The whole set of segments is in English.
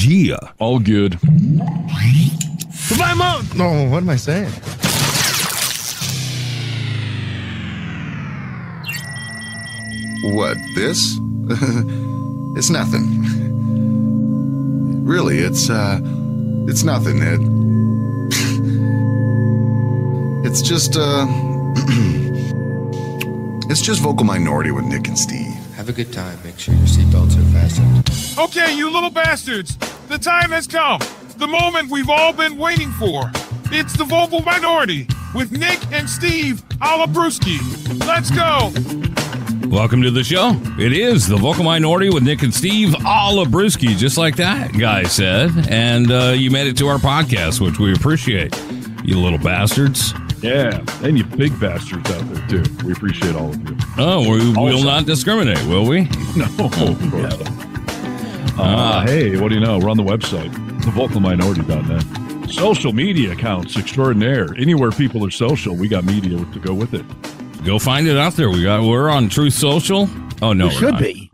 Yeah. All good. No, what am I saying? What, this? It's nothing. Really, it's nothing, Ed. It's just, it's just Vocal Minority with Nick and Steve. Have a good time. Make sure your seatbelts are fastened. Okay, you little bastards. The time has come. The moment we've all been waiting for. It's the Vocal Minority with Nick and Steve Alabrewski. Let's go. Welcome to the show. It is the Vocal Minority with Nick and Steve Alabrewski, just like that guy said. And you made it to our podcast, which we appreciate. You little bastards. Yeah, and you big bastards out there, too. We appreciate all of you. Oh, we will not discriminate, will we? No, of course not. Hey, what do you know? We're on the website, thevocalminority.net. Social media accounts extraordinaire. Anywhere people are social, we got media to go with it. Go find it out there. We're on Truth Social. Oh, no, we should be.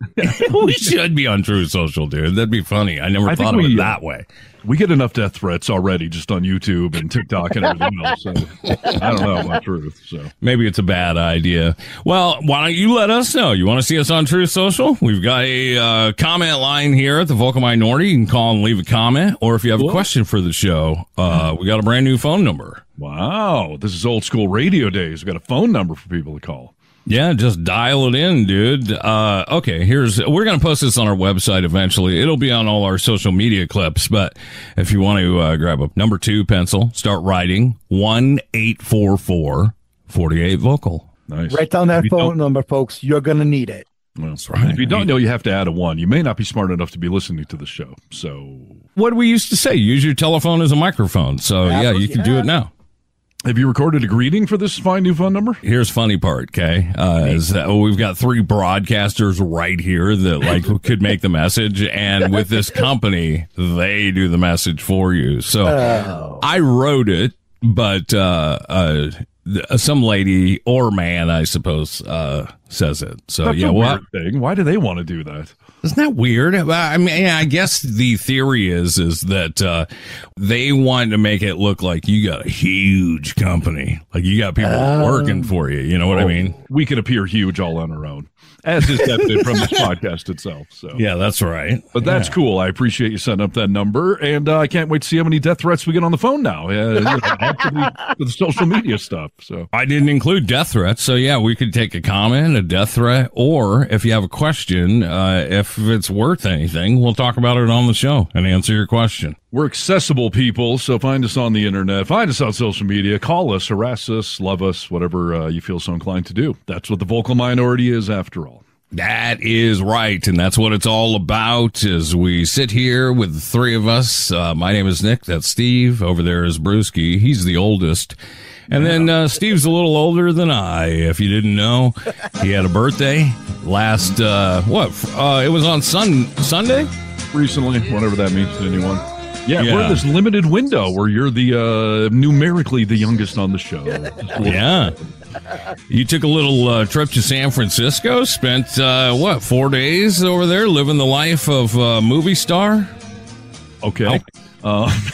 We should be on Truth Social, dude. That'd be funny. I never thought of it that way. We get enough death threats already just on YouTube and TikTok and everything else. So I don't know about Truth. So maybe it's a bad idea. Well, why don't you let us know? You want to see us on Truth Social? We've got a comment line here at the Vocal Minority. You can call and leave a comment. Or if you have a question for the show, we got a brand new phone number. Wow. This is old school radio days. We got a phone number for people to call. Yeah, just dial it in, dude. Okay, we're going to post this on our website eventually. It'll be on all our social media clips, but if you want to grab a number 2 pencil, start writing 1-844-48-VOCAL. Nice. Write down that phone number, folks. You're going to need it. Well, that's right. If you don't know, you have to add a 1. You may not be smart enough to be listening to the show. So, what we used to say, use your telephone as a microphone. So, yeah, you can do it now. Have you recorded a greeting for this fine new phone number? Here's funny part, okay? Is that we've got 3 broadcasters right here that could make the message, and with this company, they do the message for you. So I wrote it, but some lady or man, I suppose, says it. So that's a weird thing. Why do they want to do that? Isn't that weird? I mean, I guess the theory is that they want to make it look like you got a huge company, like you got people working for you. You know what I mean? We could appear huge all on our own, as is evident from this podcast itself. So yeah, that's right. But that's cool. I appreciate you setting up that number, and I can't wait to see how many death threats we get on the phone now. For the social media stuff. So I didn't include death threats. So yeah, we could take a comment, a death threat, or if you have a question, if it's worth anything, we'll talk about it on the show and answer your question. We're accessible people, so find us on the internet, find us on social media, call us, harass us, love us, whatever you feel so inclined to do. That's what the Vocal Minority is, after all. That is right, and that's what it's all about as we sit here with the 3 of us. My name is Nick, that's Steve. Over there is Brewski. He's the oldest. And then Steve's a little older than I, if you didn't know. He had a birthday last, it was on Sunday? Recently, whatever that means to anyone. Yeah, we're in this limited window where you're the numerically the youngest on the show. Yeah. You took a little trip to San Francisco, spent, 4 days over there living the life of a movie star? Okay. That's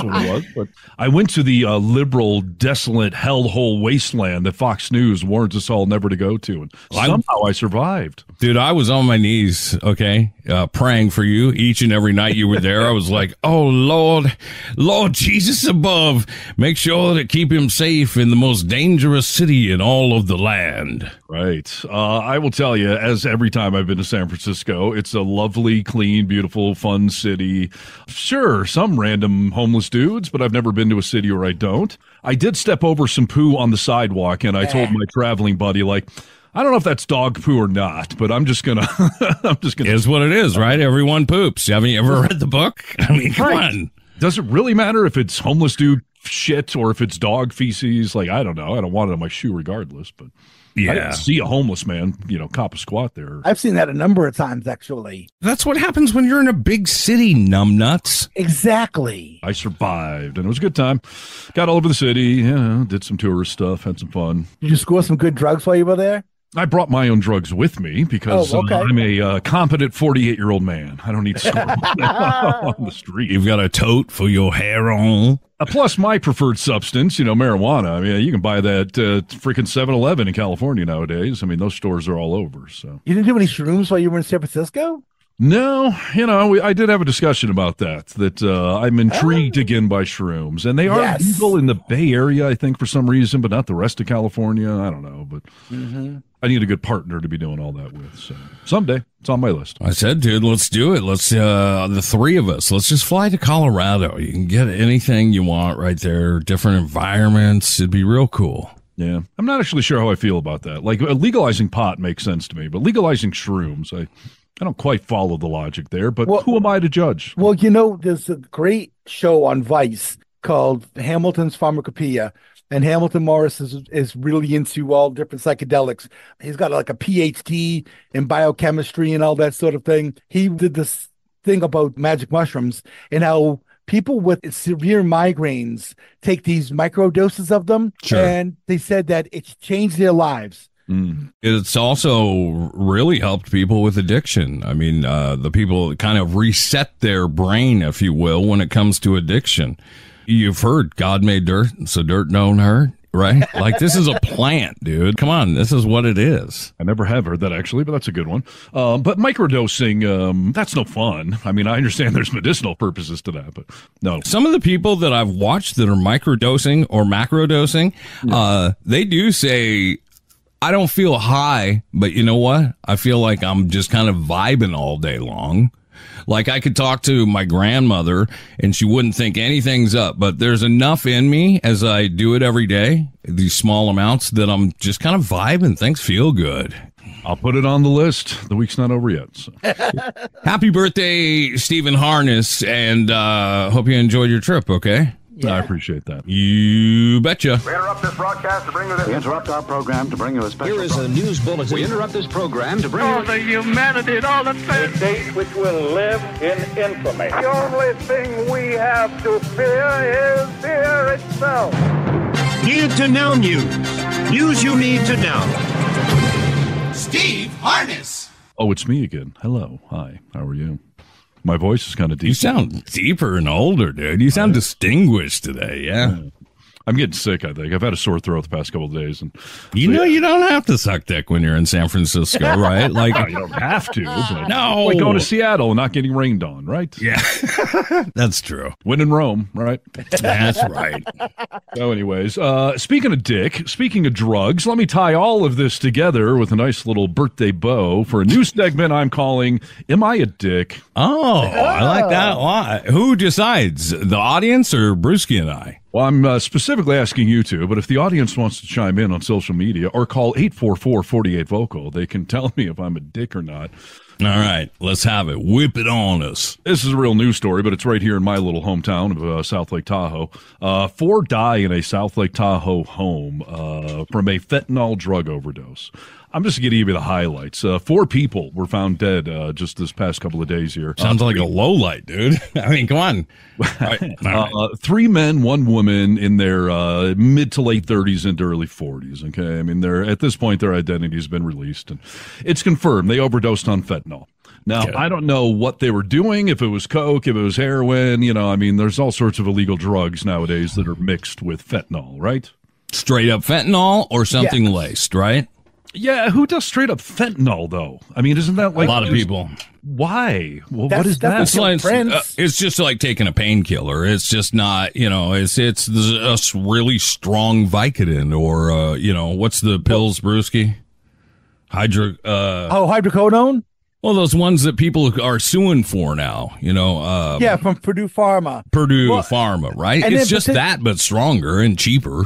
what it was. But I went to the liberal, desolate, hellhole wasteland that Fox News warns us all never to go to, and somehow I survived. Dude, I was on my knees, okay, praying for you each and every night you were there. I was like, oh, Lord Jesus above, make sure to keep him safe in the most dangerous city in all of the land. Right. I will tell you, as every time I've been to San Francisco, it's a lovely, clean, beautiful, fun city. Sure, some random homeless dudes, but I've never been to a city where I don't. I did step over some poo on the sidewalk, and I told my traveling buddy, like, I don't know if that's dog poo or not, but I'm just gonna. It's what it is, right? Everyone poops. Haven't you ever read the book? I mean, come on. Does it really matter if it's homeless dude shit or if it's dog feces? Like, I don't know. I don't want it on my shoe regardless, but. Yeah. I didn't see a homeless man, cop a squat there. I've seen that a number of times, actually. That's what happens when you're in a big city, numbnuts. Exactly. I survived, and it was a good time. Got all over the city, did some tourist stuff, had some fun. Did you score some good drugs while you were there? I brought my own drugs with me because I'm a competent 48-year-old man. I don't need to store them on the street. You've got a tote for your hair on. Plus, my preferred substance, marijuana. I mean, you can buy that freaking 7-Eleven in California nowadays. I mean, those stores are all over. So you didn't do any shrooms while you were in San Francisco? No, I did have a discussion about that I'm intrigued again by shrooms. And they are legal in the Bay Area, I think, for some reason, but not the rest of California. I don't know, but I need a good partner to be doing all that with. So someday, it's on my list. I said, dude, let's do it. Let's, the three of us, let's just fly to Colorado. You can get anything you want right there, different environments. It'd be real cool. Yeah. I'm not actually sure how I feel about that. Like, legalizing pot makes sense to me, but legalizing shrooms, I don't quite follow the logic there, but who am I to judge? Well, there's a great show on Vice called Hamilton's Pharmacopoeia, and Hamilton Morris is really into all different psychedelics. He's got like a PhD in biochemistry and all that sort of thing. He did this thing about magic mushrooms and how people with severe migraines take these micro doses of them, and they said that it's changed their lives. It's also really helped people with addiction. I mean, the people kind of reset their brain, if you will, when it comes to addiction. You've heard God made dirt, so dirt don't hurt, right? Like, this is a plant, dude. Come on, this is what it is. I never have heard that, actually, but that's a good one. But microdosing, that's no fun. I mean, I understand there's medicinal purposes to that, but no. Some of the people that I've watched that are microdosing or macrodosing, they do say, I don't feel high, but you know what? I feel like I'm just kind of vibing all day long. Like, I could talk to my grandmother and she wouldn't think anything's up, but there's enough in me as I do it every day, these small amounts, that I'm just kind of vibing. Things feel good. I'll put it on the list. The week's not over yet. So. Happy birthday, Stephen Harness, and hope you enjoyed your trip, okay? Yeah. I appreciate that. You betcha. We interrupt this broadcast to bring you this. We interrupt our program to bring you a special. Here is a news bulletin. We interrupt this program to bring you the humanity and all the things. A date which will live in infamy. The only thing we have to fear is fear itself. Need to know news. News you need to know. Steve Harness. Oh, it's me again. Hello. Hi. How are you? My voice is kind of deep. You sound deeper and older, dude. You sound distinguished today, yeah. I'm getting sick, I think. I've had a sore throat the past couple of days. And you don't have to suck dick when you're in San Francisco, right? Like, no, you don't have to. But no. Like going to Seattle and not getting rained on, right? Yeah. That's true. When in Rome, right? That's right. So anyways, speaking of dick, speaking of drugs, let me tie all of this together with a nice little birthday bow for a new segment I'm calling Am I a Dick? Oh, I like that a lot. Who decides, the audience or Brewski and I? Well, I'm specifically asking you two, but if the audience wants to chime in on social media or call 844-48-VOCAL, they can tell me if I'm a dick or not. All right, let's have it. Whip it on us. This is a real news story, but it's right here in my little hometown of South Lake Tahoe. 4 die in a South Lake Tahoe home from a fentanyl drug overdose. I'm just going to give you the highlights. 4 people were found dead just this past couple of days here. Sounds like a low light, dude. I mean, come on. Right. 3 men, 1 woman in their mid to late 30s into early 40s. Okay, I mean, at this point, their identity has been released, and it's confirmed they overdosed on fentanyl. Now, I don't know what they were doing, if it was coke, if it was heroin. I mean, there's all sorts of illegal drugs nowadays that are mixed with fentanyl, right? Straight up fentanyl or something laced, right? Yeah, who does straight up fentanyl, though? I mean, isn't that like... A lot of people. Why? Well, what is that? It's just like taking a painkiller. It's just not, it's a really strong Vicodin or, what's the pills, Brewski? hydrocodone? Well, those ones that people are suing for now, from Purdue Pharma. Pharma, right? It's just that, but stronger and cheaper.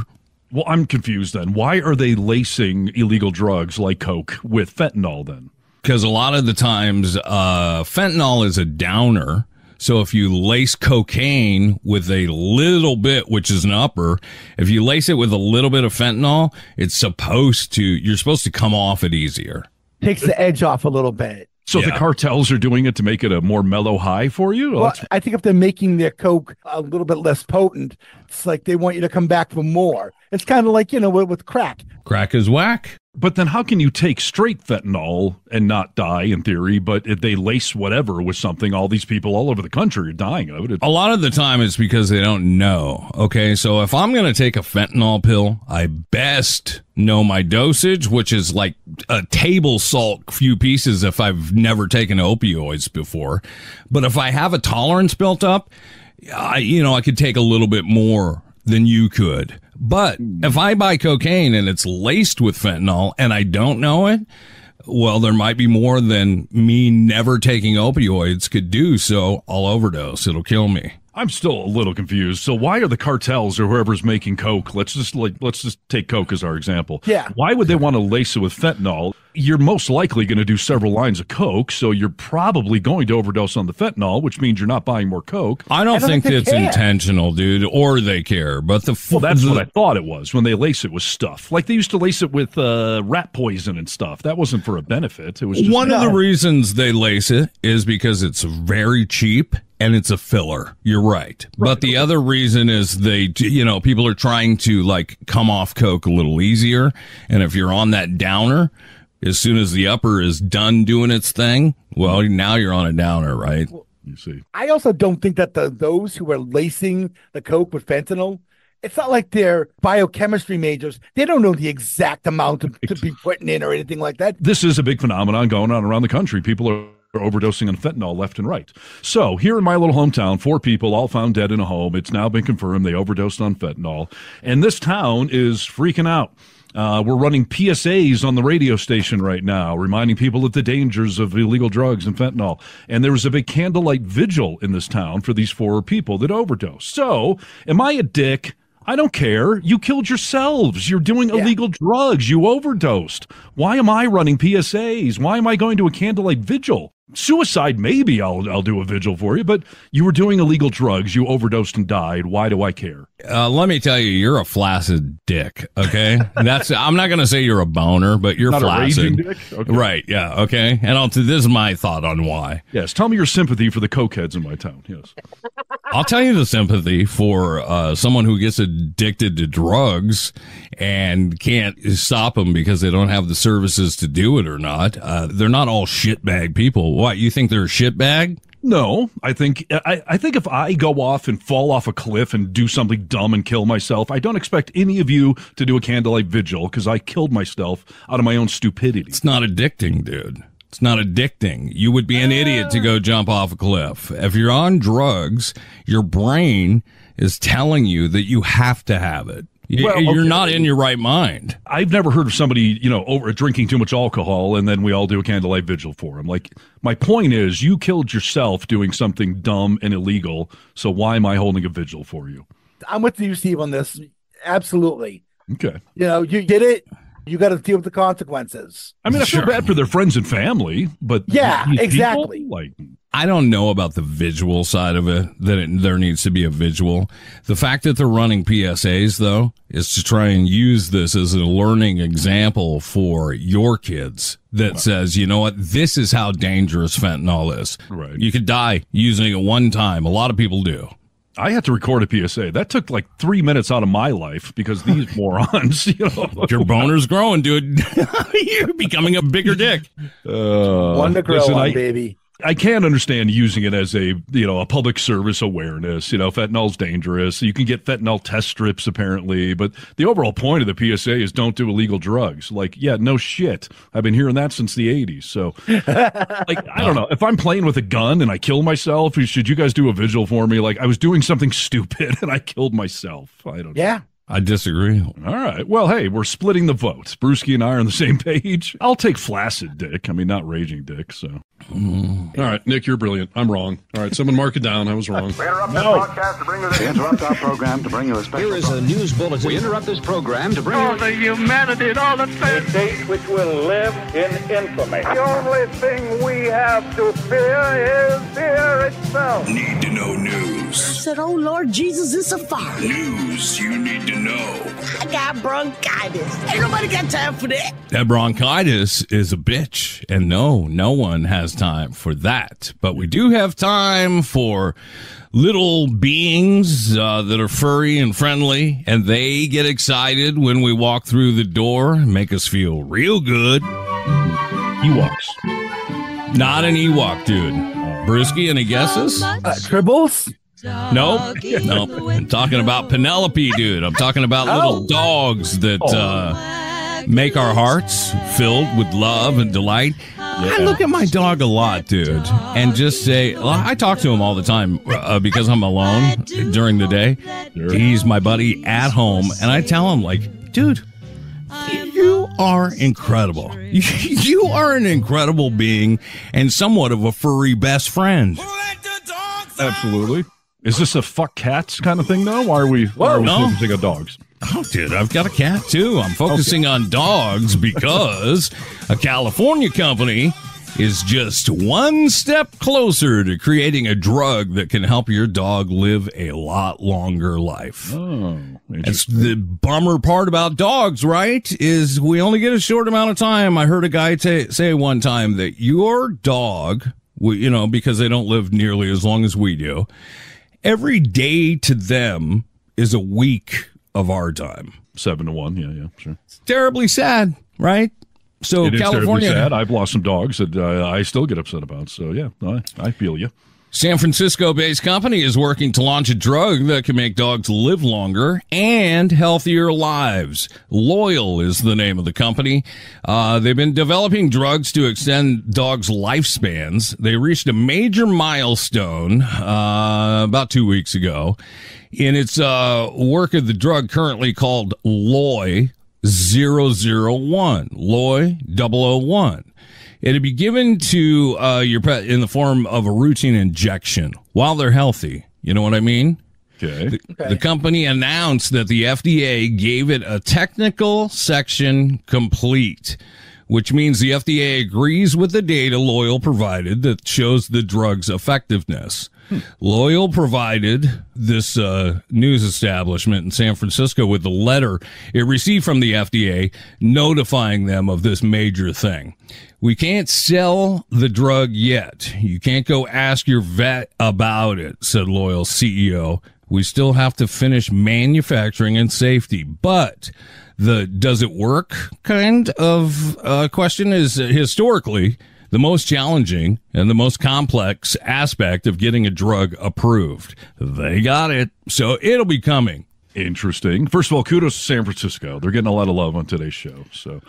Well, I'm confused then. Why are they lacing illegal drugs like coke with fentanyl then? Because a lot of the times fentanyl is a downer. So if you lace cocaine with a little bit, which is an upper, if you lace it with a little bit of fentanyl, you're supposed to come off it easier. Takes the edge off a little bit. So the cartels are doing it to make it a more mellow high for you? Well, I think if they're making their coke a little bit less potent, it's like they want you to come back for more. It's kind of like, with crack. Crack is whack. But then how can you take straight fentanyl and not die, in theory, but if they lace whatever with something, all these people all over the country are dying of it? A lot of the time it's because they don't know. Okay, so if I'm going to take a fentanyl pill, I best know my dosage, which is like a table salt few pieces if I've never taken opioids before. But if I have a tolerance built up, I could take a little bit more than you could. But if I buy cocaine and it's laced with fentanyl and I don't know it, well, there might be more than me never taking opioids could do, so I'll overdose. It'll kill me. I'm still a little confused. So why are the cartels or whoever's making coke? Let's just take coke as our example. Yeah. Why would they want to lace it with fentanyl? You're most likely going to do several lines of coke, so you're probably going to overdose on the fentanyl, which means you're not buying more coke. I don't think it's intentional, dude, or they care. But well, that's what I thought it was when they lace it with stuff. Like they used to lace it with rat poison and stuff. That wasn't for a benefit. It was just one of the reasons they lace it is because it's very cheap. And it's a filler. You're right. But the other reason is people are trying to like come off coke a little easier. And if you're on that downer, as soon as the upper is done doing its thing, well, now you're on a downer, right? You see. I also don't think that those who are lacing the coke with fentanyl, it's not like they're biochemistry majors. They don't know the exact amount to be putting in or anything like that. This is a big phenomenon going on around the country. People are overdosing on fentanyl left and right. So here in my little hometown, 4 people all found dead in a home. It's now been confirmed they overdosed on fentanyl. And this town is freaking out. We're running PSAs on the radio station right now, reminding people of the dangers of illegal drugs and fentanyl. And there was a big candlelight vigil in this town for these 4 people that overdosed. So am I a dick? I don't care. You killed yourselves. You're doing illegal drugs. You overdosed. Why am I running PSAs? Why am I going to a candlelight vigil? Suicide, maybe I'll do a vigil for you, but you were doing illegal drugs. You overdosed and died. Why do I care? Let me tell you, you're a flaccid dick, okay? I'm not going to say you're a boner, but you're not flaccid. A raging dick? Okay. Right, yeah, okay? And this is my thought on why. Yes, tell me your sympathy for the cokeheads in my town, yes. I'll tell you the sympathy for someone who gets addicted to drugs and can't stop them because they don't have the services to do it or not. They're not all shitbag people. What, you think they're a shitbag? No, I think if I go off and fall off a cliff and do something dumb and kill myself, I don't expect any of you to do a candlelight vigil because I killed myself out of my own stupidity. It's not addicting, dude. It's not addicting. You would be an idiot to go jump off a cliff. If you're on drugs, your brain is telling you that you have to have it. You're not in your right mind. I've never heard of somebody, over drinking too much alcohol and then we all do a candlelight vigil for him. Like, my point is you killed yourself doing something dumb and illegal, so why am I holding a vigil for you? I'm with you, Steve, on this. Absolutely. Okay. You did it. You got to deal with the consequences. I mean, I feel bad for their friends and family, but yeah, exactly. I don't know about the visual side of it, there needs to be a visual. The fact that they're running PSAs, though, is to try and use this as a learning example for your kids that says, you know what, this is how dangerous fentanyl is. Right. You could die using it one time. A lot of people do. I had to record a PSA. That took like 3 minutes out of my life because these morons, Your boner's growing, dude. You're becoming a bigger dick. One to grow on, baby. I can't understand using it as a public service awareness. Fentanyl's dangerous. You can get fentanyl test strips apparently, but the overall point of the PSA is don't do illegal drugs. Like, yeah, no shit. I've been hearing that since the 80s. So, I don't know. If I'm playing with a gun and I kill myself, should you guys do a vigil for me? Like, I was doing something stupid and I killed myself. I don't know. Yeah. I disagree. All right. Well, hey, we're splitting the vote. Brewski and I are on the same page. I'll take flaccid dick. I mean, not raging dick, so. All right, Nick, you're brilliant. I'm wrong. All right, someone mark it down. I was wrong. We interrupt this broadcast to bring you We interrupt our program to bring you a special. Here is a news bulletin. We interrupt this program to bring you the humanity, all the A date which will live in infamy. The only thing we have to fear is fear itself. Need to know news. said, oh, Lord Jesus, it's a fire. News you need to know. I got bronchitis. Ain't nobody got time for that. That bronchitis is a bitch, and no one has time for that. But we do have time for little beings that are furry and friendly, and they get excited when we walk through the door, make us feel real good. Ewoks. Not an Ewok, dude. Brewski, any guesses? Tribbles? Nope. I'm talking about Penelope, dude. I'm talking about little dogs that make our hearts filled with love and delight. I look at my dog a lot, dude, and just say, I talk to him all the time because I'm alone during the day. He's my buddy at home, and I tell him, like, dude, you are incredible. You are an incredible being and somewhat of a furry best friend. Absolutely. Is this a fuck cats kind of thing, though? Why are we focusing on dogs? Oh, dude, I've got a cat, too. I'm focusing on dogs because a California company is just one step closer to creating a drug that can help your dog live a lot longer life. Oh, that's the bummer part about dogs, right? Is we only get a short amount of time. I heard a guy say one time that your dog, because they don't live nearly as long as we do, every day to them is a week of our time. 7 to 1, yeah, sure. It's terribly sad, right? So it is California, terribly sad. I've lost some dogs that I still get upset about. So yeah, I feel you. San Francisco-based company is working to launch a drug that can make dogs live longer and healthier lives. Loyal is the name of the company. They've been developing drugs to extend dogs' lifespans. They reached a major milestone about 2 weeks ago in its work of the drug currently called Loy 001. Loy 001. It'd be given to your pet in the form of a routine injection while they're healthy. You know what I mean? Okay. The company announced that the FDA gave it a technical section complete, which means the FDA agrees with the data Loyal provided that shows the drug's effectiveness. Loyal provided this news establishment in San Francisco with the letter it received from the FDA notifying them of this major thing. We can't sell the drug yet. You can't go ask your vet about it, said Loyal's CEO. We still have to finish manufacturing and safety, but the does it work kind of question is historically the most challenging and the most complex aspect of getting a drug approved. They got it, so it'll be coming. Interesting. First of all, kudos to San Francisco. They're getting a lot of love on today's show. So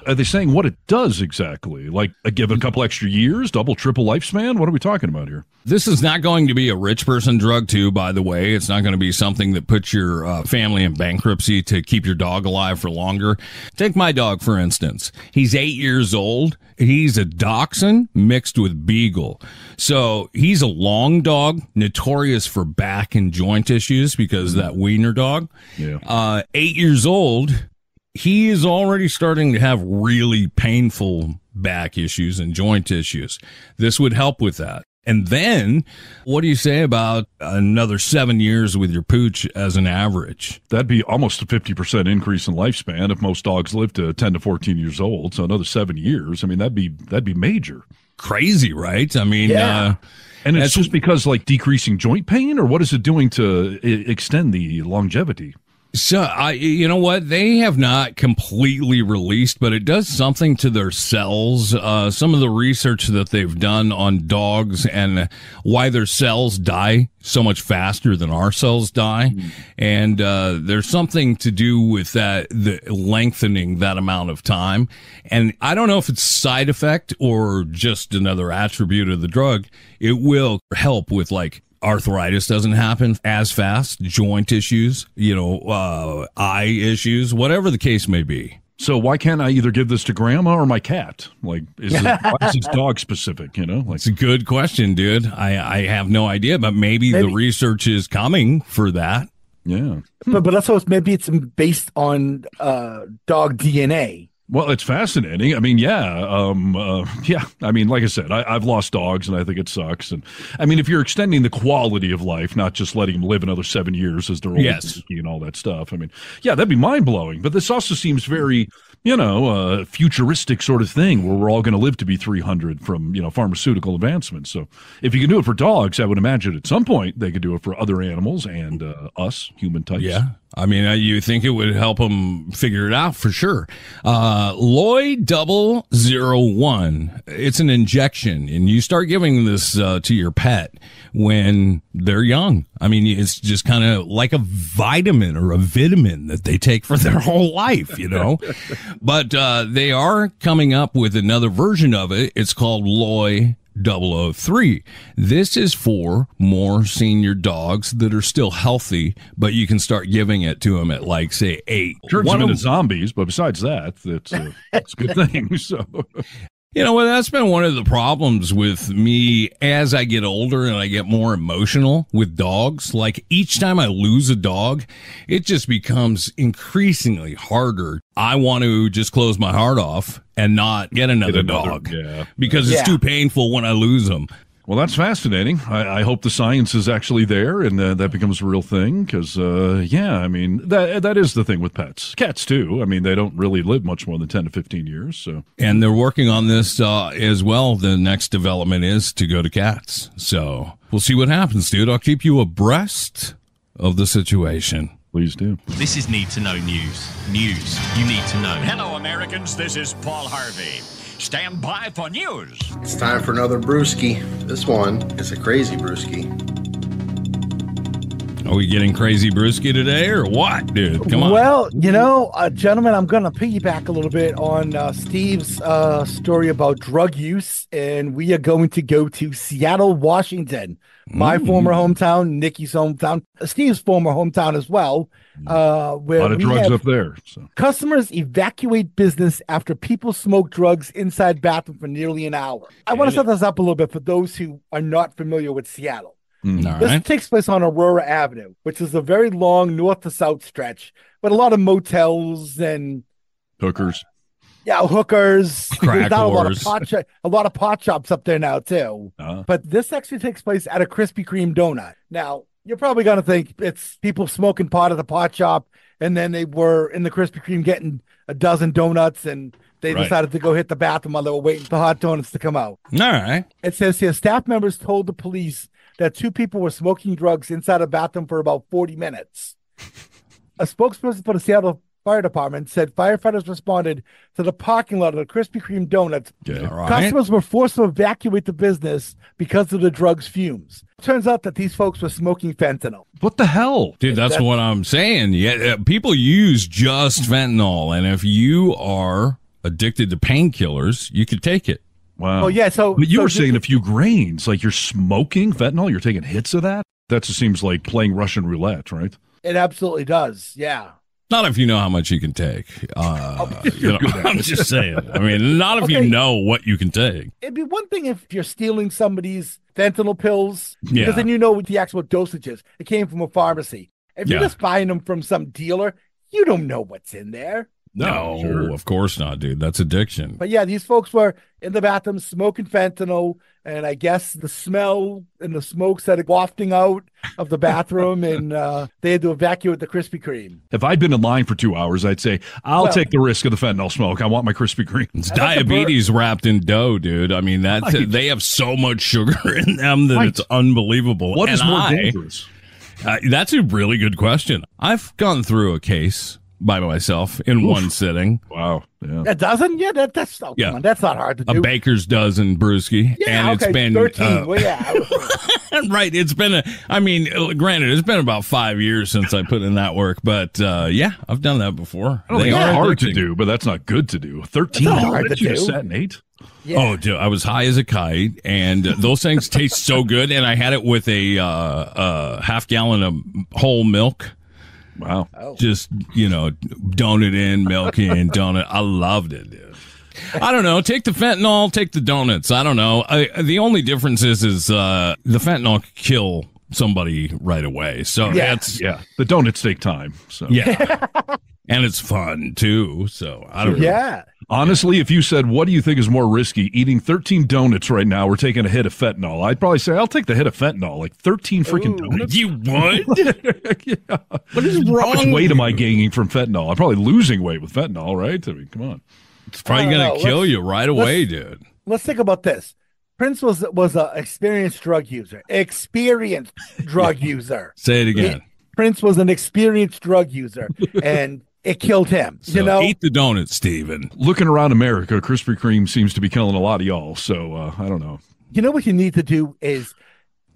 are they saying what it does exactly? Like give it a couple extra years, double, triple lifespan? What are we talking about here? This is not going to be a rich person drug, too, by the way. It's not going to be something that puts your family in bankruptcy to keep your dog alive for longer. Take my dog, for instance. He's 8 years old. He's a dachshund mixed with beagle. So he's a long dog, notorious for back and joint issues because that wiener dog. Yeah. 8 years old. He is already starting to have really painful back issues and joint issues. This would help with that. And then, what do you say about another 7 years with your pooch as an average? That'd be almost a 50% increase in lifespan if most dogs live to 10 to 14 years old. So another 7 years. I mean, that'd be major. Crazy, right? I mean, and it's just because like decreasing joint pain, or what is it doing to extend the longevity? So, you know what? They have not completely released, but it does something to their cells. Some of the research that they've done on dogs and why their cells die so much faster than our cells die. And there's something to do with that, the lengthening that amount of time. And I don't know if it's side effect or just another attribute of the drug. It will help with like arthritis doesn't happen as fast, joint issues, eye issues, whatever the case may be. So why can't I either give this to grandma or my cat? Like, why is this dog specific, Like, it's a good question, dude. I have no idea, but maybe the research is coming for that. Yeah. But also maybe it's based on dog DNA. Well, it's fascinating. I mean, yeah. I mean, like I said, I've lost dogs, and I think it sucks. And I mean, if you're extending the quality of life, not just letting them live another 7 years as they're old and all that stuff. I mean, yeah, that'd be mind blowing. But this also seems very, futuristic sort of thing where we're all going to live to be 300 from pharmaceutical advancements. So if you can do it for dogs, I would imagine at some point they could do it for other animals and us human types. Yeah. I mean, you think it would help them figure it out for sure. Lloyd 001. It's an injection, and you start giving this to your pet when they're young. I mean, it's just kind of like a vitamin or a vitamin that they take for their whole life, But they are coming up with another version of it. It's called Lloyd 003. This is for more senior dogs that are still healthy, but you can start giving it to them at like say 8. Turns them into zombies, but besides that, it's a good thing. So. That's been one of the problems with me as I get older and I get more emotional with dogs. Like each time I lose a dog, it just becomes increasingly harder. I want to just close my heart off and not get another dog because it's too painful when I lose them. Well, that's fascinating. I hope the science is actually there and that becomes a real thing because, I mean, that is the thing with pets. Cats, too. I mean, they don't really live much more than 10 to 15 years. So. And they're working on this as well. The next development is to go to cats. So we'll see what happens, dude. I'll keep you abreast of the situation. Please do. This is Need to Know News. News you need to know. Hello, Americans. This is Paul Harvey. Stand by for news. It's time for another brewski. This one is a crazy brewski. Are we getting crazy brewski today or what, dude? Come on. Well, gentlemen, I'm going to piggyback a little bit on Steve's story about drug use, and we are going to go to Seattle, Washington, my former hometown, Nikki's hometown, Steve's former hometown as well. Where a lot of drugs up there. So. Customers evacuate business after people smoke drugs inside bathroom for nearly an hour. I want to set this up a little bit for those who are not familiar with Seattle. This takes place on Aurora Avenue, which is a very long north to south stretch, with a lot of motels and hookers. Yeah, hookers. Crack whores. A lot of pot shops up there now too. But this actually takes place at a Krispy Kreme donut. Now, you're probably going to think it's people smoking pot at the pot shop, and then they were in the Krispy Kreme getting a dozen donuts, and they decided to go hit the bathroom while they were waiting for the hot donuts to come out. All right. It says here, staff members told the police that 2 people were smoking drugs inside a bathroom for about 40 minutes. A spokesperson for the Seattle Fire Department said firefighters responded to the parking lot of the Krispy Kreme donuts. Okay. All right. Customers were forced to evacuate the business because of the drug's fumes. Turns out that these folks were smoking fentanyl. What the hell? Dude, that's what I'm saying. Yeah, people use just fentanyl, and if you are addicted to painkillers, you could take it. Wow. Oh, yeah. But you were saying a few grains, like you're smoking fentanyl, you're taking hits of that? That just seems like playing Russian roulette, right? It absolutely does. Yeah. Not if you know how much you can take. I'm just saying. I mean, not if you know what you can take. It'd be one thing if you're stealing somebody's fentanyl pills, because then you know what the actual dosage is. It came from a pharmacy. If you're just buying them from some dealer, you don't know what's in there. No, of course not, dude. That's addiction. But yeah, these folks were in the bathroom smoking fentanyl, and I guess the smell and the smoke started wafting out of the bathroom, and they had to evacuate the Krispy Kreme. If I'd been in line for 2 hours, I'd say, I'll take the risk of the fentanyl smoke. I want my Krispy Kreme. It's diabetes wrapped in dough, dude. I mean, they have so much sugar in them that it's unbelievable. What is more dangerous? That's a really good question. I've gone through a case by myself in one sitting. Wow. Yeah. A dozen? Yeah, that's come on, that's not hard to do. A baker's dozen brewski. Yeah, and it's been 13. Well, yeah. Right. It's been granted, it's been about 5 years since I put in that work, but I've done that before. They are hard to do, but that's not good to do. 13 hard to do. Sat in 8. Yeah. Oh, dude, I was high as a kite, and those things taste so good. And I had it with a half gallon of whole milk. Wow. Just, donut in, milk in, donut. I loved it, dude. I don't know. Take the fentanyl, take the donuts. I don't know. The only difference is the fentanyl could kill somebody right away. So the donuts take time. So yeah. And it's fun, too. So, I don't know. Yeah. Honestly, if you said, what do you think is more risky, eating 13 donuts right now or taking a hit of fentanyl, I'd probably say I'll take the hit of fentanyl, like 13 freaking donuts. You would? Yeah. What is wrong? How much weight am I gaining from fentanyl? I'm probably losing weight with fentanyl, right? I mean, come on. It's probably going to kill you right away, dude. Let's think about this. Prince was an experienced drug user. Experienced drug user. Say it again. Prince was an experienced drug user, and it killed him. So eat the donuts, Steven. Looking around America, Krispy Kreme seems to be killing a lot of y'all, so I don't know. You know what you need to do is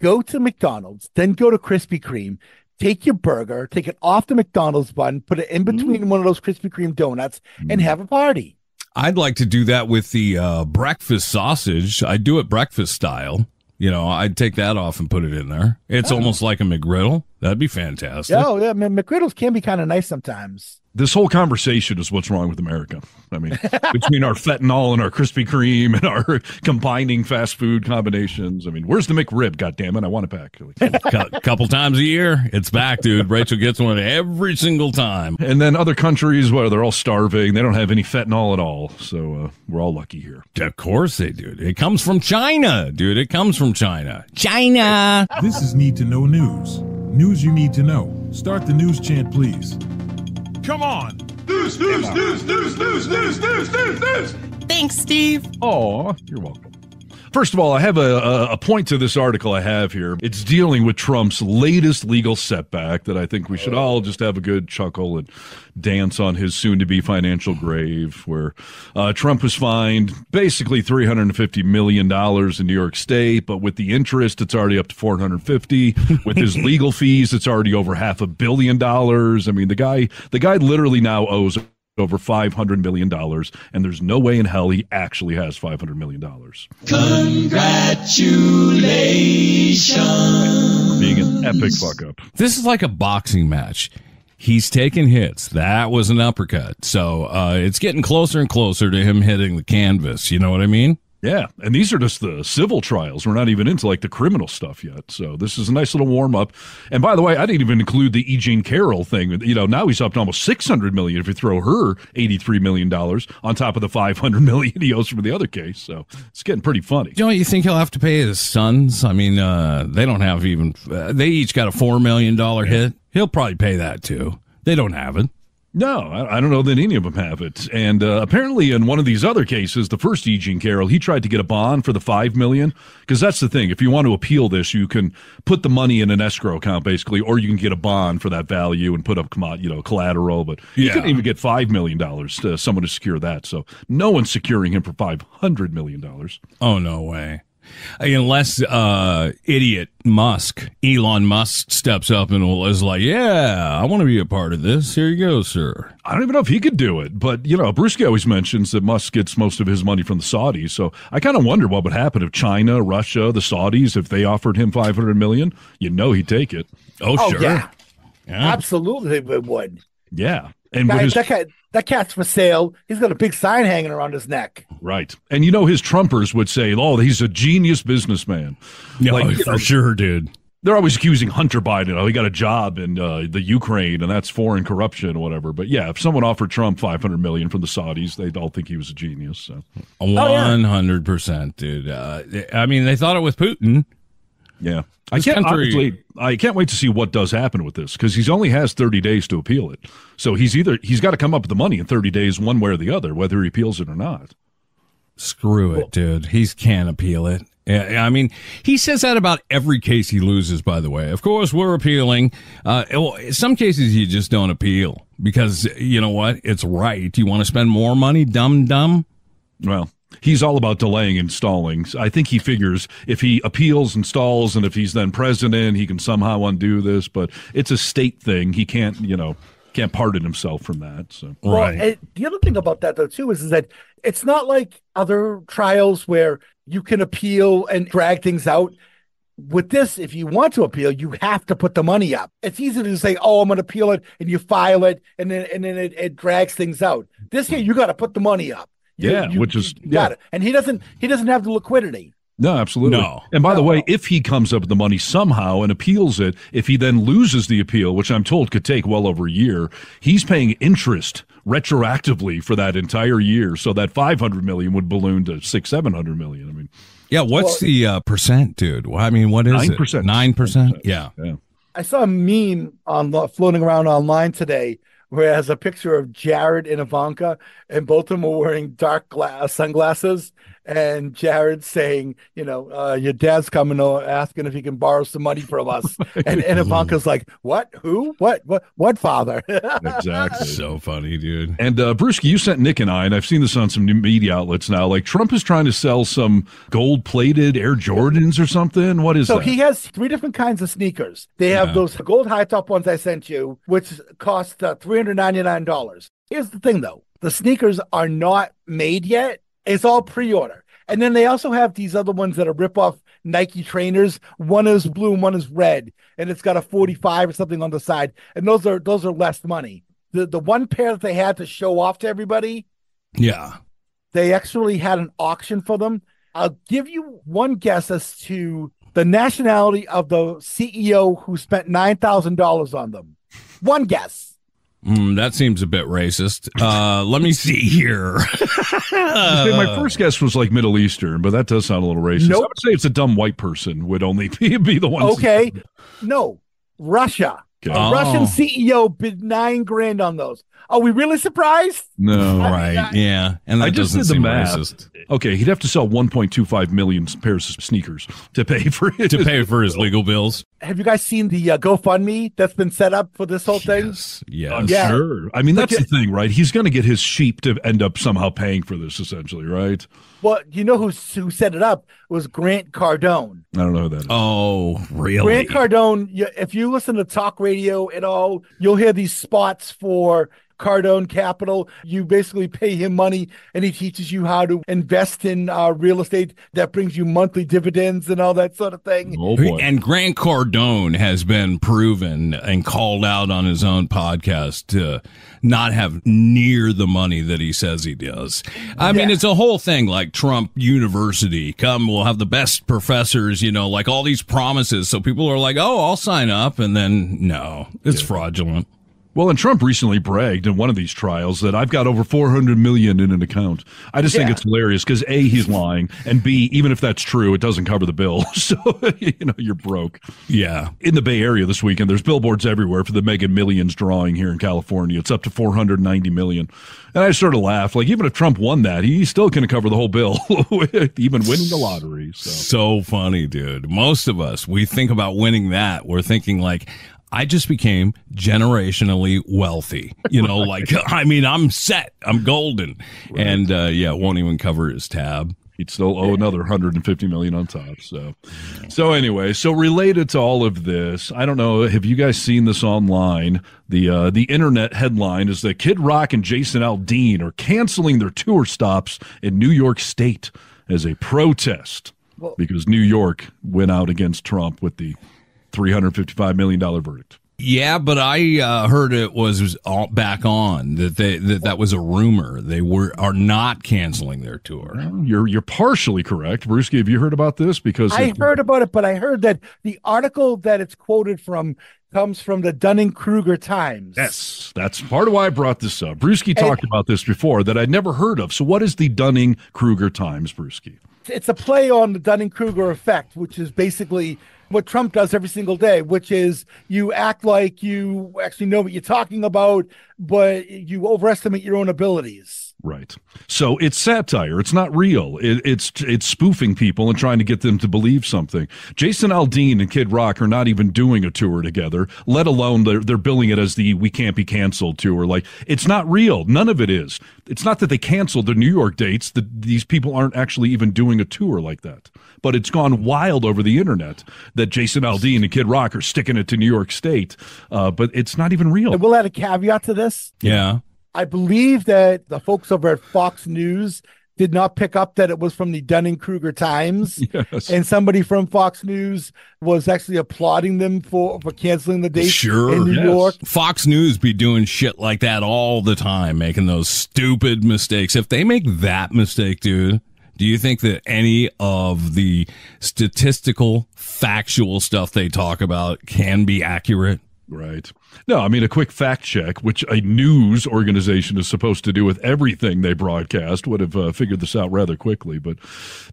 go to McDonald's, then go to Krispy Kreme, take your burger, take it off the McDonald's bun, put it in between one of those Krispy Kreme donuts, and have a party. I'd like to do that with the breakfast sausage. I do it breakfast style. You know, I'd take that off and put it in there. It's almost like a McGriddle. That'd be fantastic. Oh, yeah. McGriddles can be kind of nice sometimes. This whole conversation is what's wrong with America. I mean, between our fentanyl and our Krispy Kreme and our combining fast food combinations. I mean, where's the McRib? Goddammit, I want it back. Couple times a year, it's back, dude. Rachel gets one every single time. And then other countries where they're all starving, they don't have any fentanyl at all. So we're all lucky here. Of course they do. It comes from China, dude. It comes from China. China. This is Need to Know News. News you need to know. Start the news chant, please. Come on. News. Thanks, Steve. Oh, you're welcome. First of all, I have a point to this article I have here. It's dealing with Trump's latest legal setback that I think we should all just have a good chuckle and dance on his soon-to-be financial grave, where Trump was fined basically $350 million in New York State, but with the interest, it's already up to $450. With his legal fees, it's already over $500 million. I mean, the guy literally now owes over $500 million, and there's no way in hell he actually has $500 million. Congratulations. Being an epic fuck up. This is like a boxing match. He's taking hits. That was an uppercut. So it's getting closer and closer to him hitting the canvas. You know what I mean? Yeah, and these are just the civil trials. We're not even into like the criminal stuff yet. So this is a nice little warm up. And by the way, I didn't even include the E. Jean Carroll thing. You know, now he's up to almost $600 million if you throw her $83 million on top of the $500 million he owes from the other case. So it's getting pretty funny. Don't you think he'll have to pay his sons? I mean, they don't have even. They each got a $4 million hit. He'll probably pay that too. They don't have it. No, I don't know that any of them have it. And apparently in one of these other cases, the first E. Jean Carroll, he tried to get a bond for the $5 million. Because that's the thing. If you want to appeal this, you can put the money in an escrow account, basically, or you can get a bond for that value and put up collateral. But you couldn't even get $5 million to someone to secure that. So no one's securing him for $500 million. Oh, no way. Unless idiot Elon Musk steps up and is like, yeah, I want to be a part of this. Here you go, sir. I don't even know if he could do it. But, Brewski always mentions that Musk gets most of his money from the Saudis. So I kind of wonder what would happen if China, Russia, the Saudis, if they offered him $500 million, he'd take it. Oh, sure. Yeah. Absolutely they would. Yeah. And that cat's for sale. He's got a big sign hanging around his neck. Right. And his Trumpers would say, oh, he's a genius businessman. Yeah, for sure, dude. They're always accusing Hunter Biden. Oh, he got a job in the Ukraine, and that's foreign corruption or whatever. But yeah, if someone offered Trump $500 million from the Saudis, they'd all think he was a genius. So 100%, dude. I mean, they thought it with Putin. Yeah. I can't wait to see what does happen with this, because he only has 30 days to appeal it. So he's got to come up with the money in 30 days, one way or the other, whether he appeals it or not. Screw it, dude. He can't appeal it. I mean, he says that about every case he loses, by the way. Of course, we're appealing. Some cases you just don't appeal because, you know what? It's right. You want to spend more money, dumb? Well, he's all about delaying and stalling. I think he figures if he appeals and stalls, and if he's then president, he can somehow undo this. But it's a state thing. He can't pardon himself from that. So right. The other thing about that, though, too, is that it's not like other trials where you can appeal and drag things out. With this, if you want to appeal, you have to put the money up. It's easy to say, "Oh, I'm going to appeal it," and you file it, and then it drags things out. This here, you got to put the money up. You got it, and he doesn't have the liquidity. No, absolutely. No. And by the way, if he comes up with the money somehow and appeals it, if he then loses the appeal, which I'm told could take well over a year, he's paying interest retroactively for that entire year. So that $500 million would balloon to $600-700 million. I mean, yeah. What's the percent, dude? Well, I mean, what is 9%. it? 9%. Yeah. I saw a meme floating around online today where it has a picture of Jared and Ivanka, and both of them are wearing dark sunglasses. And Jared saying, your dad's coming over asking if he can borrow some money from us. and Ivanka's like, what? Who? What father? Exactly. So funny, dude. And Brewski, you sent Nick and I, and I've seen this on some new media outlets now, like Trump is trying to sell some gold-plated Air Jordans or something. What is that? So he has 3 different kinds of sneakers. They have those gold high-top ones I sent you, which cost $399. Here's the thing, though. The sneakers are not made yet. It's all pre-order. And then they also have these other ones that are rip-off Nike trainers. One is blue and one is red. And it's got a 45 or something on the side. And those are less money. The one pair that they had to show off to everybody. Yeah. They actually had an auction for them. I'll give you one guess as to the nationality of the CEO who spent $9,000 on them. One guess. That seems a bit racist. Let me see here. My first guess was like Middle Eastern, but that does sound a little racist. Nope. I would say it's a dumb white person would only be the one. Okay. No, Russia. Okay. A Russian CEO bid $9,000 on those. Are we really surprised? No. Right. Yeah. And that I just doesn't did the seem math. racist. Okay, he'd have to sell 1.25 million pairs of sneakers to pay for it. To pay for his legal bills. Have you guys seen the GoFundMe that's been set up for this whole thing? Yes. I'm sure. I mean, that's the thing, right? He's going to get his sheep to end up somehow paying for this, essentially, right? Well, you know who set it up? It was Grant Cardone. I don't know who that is. Oh, really? Grant Cardone, if you listen to talk radio at all, you'll hear these spots for Cardone Capital. You basically pay him money and he teaches you how to invest in real estate that brings you monthly dividends and all that sort of thing. Oh boy. And Grant Cardone has been proven and called out on his own podcast to not have near the money that he says he does. I mean, it's a whole thing like Trump University. We'll have the best professors, like all these promises. So people are like, oh, I'll sign up. And then no, it's fraudulent. Well, and Trump recently bragged in one of these trials that I've got over 400 million in an account. I just think it's hilarious because A, he's lying, and B, even if that's true, it doesn't cover the bill. So, you're broke. Yeah. In the Bay Area this weekend, there's billboards everywhere for the Mega Millions drawing here in California. It's up to 490 million. And I sort of laugh, like even if Trump won that, he's still going to cover the whole bill, even winning the lottery. So funny, dude. Most of us, we think about winning that. We're thinking like, I just became generationally wealthy. I'm set. I'm golden. Right. And, it won't even cover his tab. He'd still owe another 150 million on top. So anyway, related to all of this, I don't know, have you guys seen this online? The internet headline is that Kid Rock and Jason Aldean are canceling their tour stops in New York State as a protest because New York went out against Trump with the $355 million verdict. Yeah, but I heard it was back on that was a rumor. They are not canceling their tour. Well, you're partially correct, Brewski. Have you heard about this? Because I heard about it, but I heard that the article that it's quoted from comes from the Dunning-Kruger Times. Yes, that's part of why I brought this up. Brewski talked about this before that I'd never heard of. So what is the Dunning-Kruger Times, Brewski? It's a play on the Dunning-Kruger effect, which is basically what Trump does every single day, which is you act like you actually know what you're talking about, but you overestimate your own abilities. Right. So it's satire. It's not real. It's spoofing people and trying to get them to believe something. Jason Aldean and Kid Rock are not even doing a tour together, let alone they're billing it as the We Can't Be Canceled tour. Like, it's not real. None of it is. It's not that they canceled the New York dates. These people aren't actually even doing a tour like that. But it's gone wild over the internet that Jason Aldean and Kid Rock are sticking it to New York State. But it's not even real. I will add a caveat to this. Yeah. I believe that the folks over at Fox News did not pick up that it was from the Dunning-Kruger Times. Yes. And somebody from Fox News was actually applauding them for canceling the date in New York. Fox News be doing shit like that all the time, making those stupid mistakes. If they make that mistake, dude, Do you think that any of the statistical, factual stuff they talk about can be accurate? Right. No, I mean, a quick fact check, which a news organization is supposed to do with everything they broadcast, would have figured this out rather quickly. But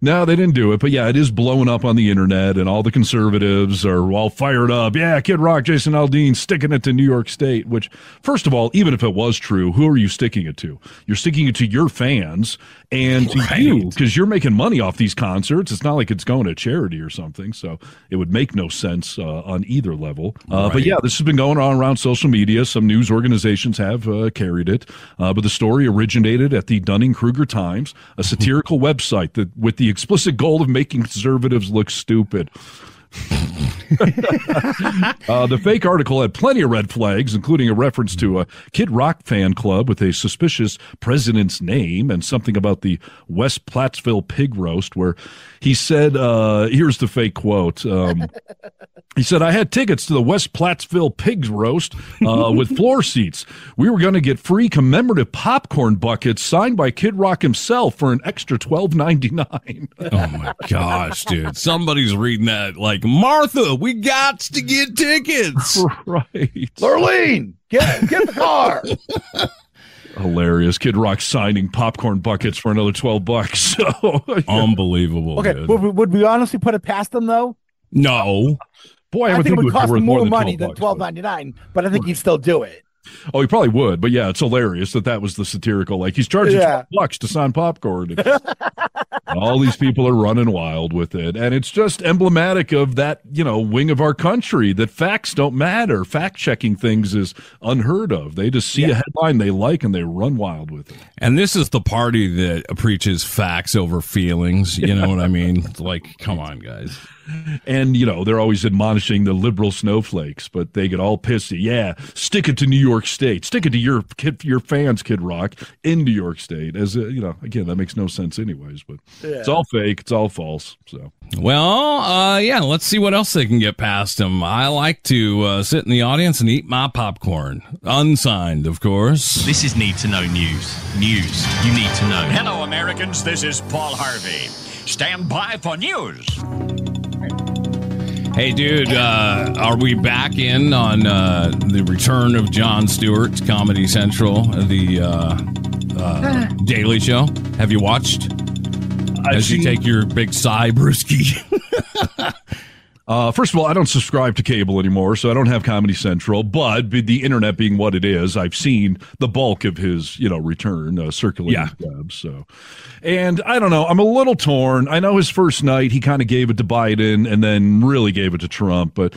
no, they didn't do it. But yeah, it is blowing up on the internet, and all the conservatives are all fired up. Yeah, Kid Rock, Jason Aldean sticking it to New York State, which, first of all, even if it was true, who are you sticking it to? You're sticking it to your fans and to you, because you're making money off these concerts. It's not like it's going to charity or something. So it would make no sense on either level. But yeah, this has been going on around social media. Some news organizations have carried it. But the story originated at the Dunning-Kruger Times, a satirical website that with the explicit goal of making conservatives look stupid. The fake article had plenty of red flags, including a reference to a Kid Rock fan club with a suspicious president's name and something about the West Plattsville pig roast, where he said, here's the fake quote. He said, I had tickets to the West Plattsville pig roast with floor seats. We were going to get free commemorative popcorn buckets signed by Kid Rock himself for an extra $12.99. Oh my gosh, dude. Somebody's reading that like, Martha, we got to get tickets. Right. Lurleen, get the car. Hilarious. Kid Rock signing popcorn buckets for another $12. So, yeah. Unbelievable. Okay, would we honestly put it past them, though? No. Boy, I think it would cost worth more than money than $12, $12.99, but I think he'd still do it. Oh, he probably would, but yeah, it's hilarious that was the satirical. Like, he's charging $12 to sign popcorn. And all these people are running wild with it, and it's just emblematic of that, wing of our country, that facts don't matter. Fact checking things is unheard of. They just see a headline they like and they run wild with it. And this is the party that preaches facts over feelings. You know what I mean? It's like, come on, guys. And, they're always admonishing the liberal snowflakes, but they get all pissy. Yeah, stick it to New York State. Stick it to your fans, Kid Rock, in New York State. As again, that makes no sense anyways, but it's all fake. It's all false. So, well, let's see what else they can get past them. I like to sit in the audience and eat my popcorn. Unsigned, of course. This is Need to Know News. News you need to know. Hello, Americans. This is Paul Harvey. Stand by for news. Hey, dude, are we back in on the return of Jon Stewart, Comedy Central, the Daily Show? Have you watched? As you take your big sigh, Brewski. First of all, I don't subscribe to cable anymore, so I don't have Comedy Central. But the internet being what it is, I've seen the bulk of his, return circulating webs. So, and I don't know, I'm a little torn. I know his first night he kind of gave it to Biden and then really gave it to Trump, but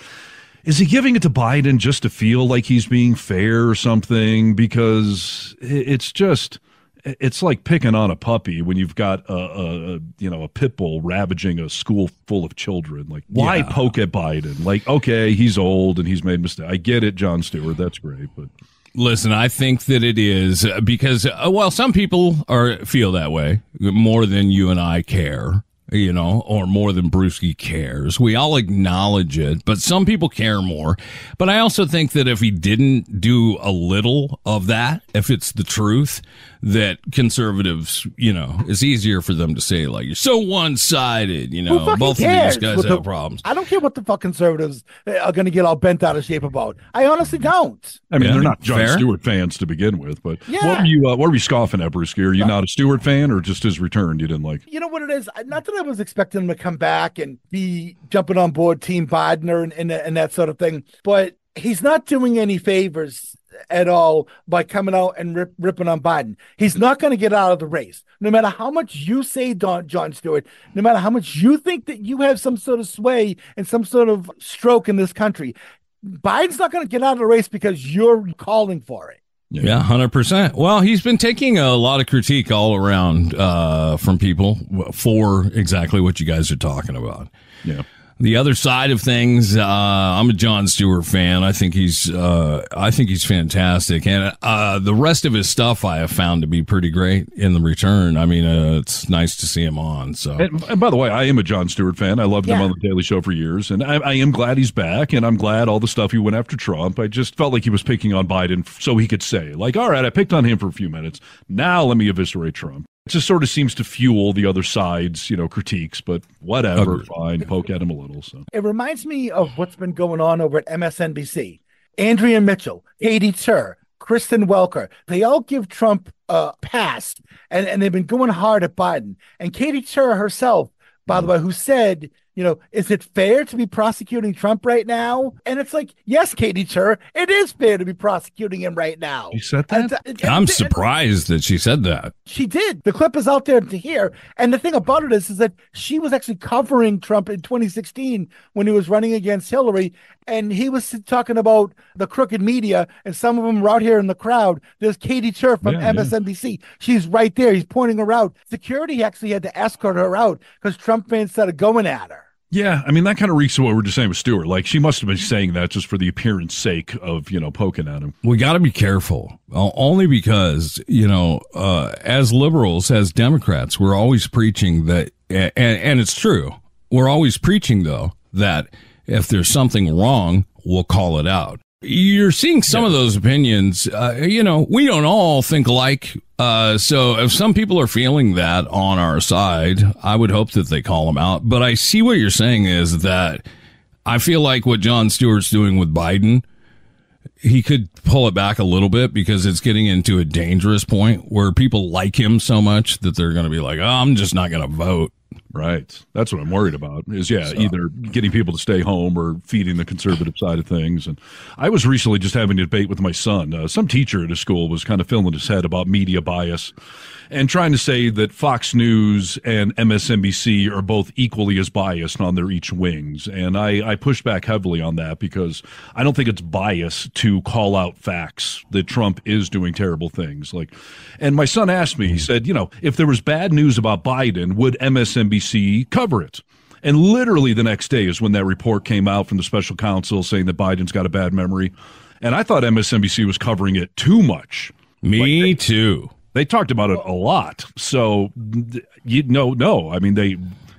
is he giving it to Biden just to feel like he's being fair or something? Because it's like picking on a puppy when you've got a pit bull ravaging a school full of children. Like, why poke at Biden? Like, okay, he's old and he's made mistakes. I get it, Jon Stewart. That's great, but listen, I think that it is because some people feel that way more than you and I care. Or more than Brewski cares. We all acknowledge it, but some people care more. But I also think that if he didn't do a little of that, if it's the truth, that conservatives, it's easier for them to say, like, you're so one-sided, both cares? of these guys have problems. I don't care what the fuck conservatives are going to get all bent out of shape about. I honestly don't. I mean, they're not Jon Stewart fans to begin with, but what were you scoffing at, Brewski? Are you not a Stewart fan or just his return you didn't like? You know what it is? Not that I was expecting him to come back and be jumping on board Team Biden and that sort of thing, but he's not doing any favors at all by coming out and ripping on Biden. He's not going to get out of the race. No matter how much you say, Jon Stewart, no matter how much you think that you have some sort of sway and some sort of stroke in this country, Biden's not going to get out of the race because you're calling for it. Yeah, 100%. Well, he's been taking a lot of critique all around from people for exactly what you guys are talking about. Yeah. The other side of things, I'm a Jon Stewart fan. I think he's fantastic, and the rest of his stuff I have found to be pretty great in the return. I mean, it's nice to see him on. So, and by the way, I am a Jon Stewart fan. I loved him on the Daily Show for years, and I am glad he's back. And I'm glad all the stuff he went after Trump. I just felt like he was picking on Biden so he could say, like, all right, I picked on him for a few minutes. Now let me eviscerate Trump. It just sort of seems to fuel the other side's, critiques, but whatever, fine, poke at him a little. So it reminds me of what's been going on over at MSNBC. Andrea Mitchell, Katie Tur, Kristen Welker, they all give Trump a pass, and they've been going hard at Biden. And Katie Tur herself, by the way, who said, is it fair to be prosecuting Trump right now? And it's like, yes, Katie Tur, it is fair to be prosecuting him right now. You said that? I'm surprised that she said that. She did. The clip is out there to hear. And the thing about it is that she was actually covering Trump in 2016 when he was running against Hillary. And he was talking about the crooked media, and some of them were out here in the crowd. There's Katie Tur from MSNBC. She's right there. He's pointing her out. Security actually had to escort her out because Trump fans started going at her. Yeah, I mean, that kind of reeks of what we were just saying with Stewart. Like, she must have been saying that just for the appearance sake of, poking at him. We got to be careful, only because, as liberals, as Democrats, we're always preaching that, and it's true, we're always preaching, though, that if there's something wrong, we'll call it out. You're seeing some of those opinions, we don't all think alike. So if some people are feeling that on our side, I would hope that they call them out. But I see what you're saying is that I feel like what Jon Stewart's doing with Biden, he could pull it back a little bit because it's getting into a dangerous point where people like him so much that they're going to be like, oh, I'm just not going to vote. Right. That's what I'm worried about is, either getting people to stay home or feeding the conservative side of things. And I was recently just having a debate with my son. Some teacher at his school was kind of filling his head about media bias and trying to say that Fox News and MSNBC are both equally as biased on their each wings. And I pushed back heavily on that because I don't think it's bias to call out facts that Trump is doing terrible things. And my son asked me, he said, if there was bad news about Biden, would MSNBC cover it? And literally the next day is when that report came out from the special counsel saying that Biden's got a bad memory. And I thought MSNBC was covering it too much. Me too. They talked about it a lot. So, no. I mean,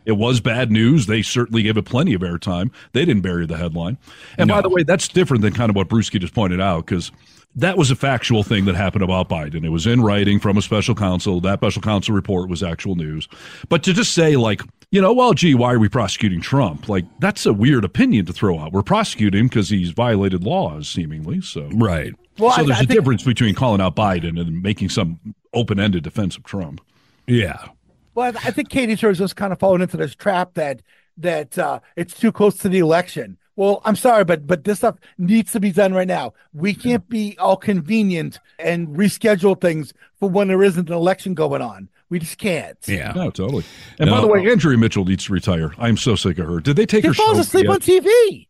it was bad news. They certainly gave it plenty of airtime. They didn't bury the headline. And by the way, that's different than kind of what Brewski just pointed out, because that was a factual thing that happened about Biden. It was in writing from a special counsel. That special counsel report was actual news. But to just say, why are we prosecuting Trump? That's a weird opinion to throw out. We're prosecuting him because he's violated laws, seemingly. So right. Well, so there's a difference between calling out Biden and making some open-ended defense of Trump. Yeah. Well, I think Katie Tur is just kind of falling into this trap that it's too close to the election. Well, I'm sorry, but this stuff needs to be done right now. We can't be all convenient and reschedule things for when there isn't an election going on. We just can't. Yeah. No, totally. And by the way, Andrea Mitchell needs to retire. I'm so sick of her. Did they take her show? She falls asleep on TV.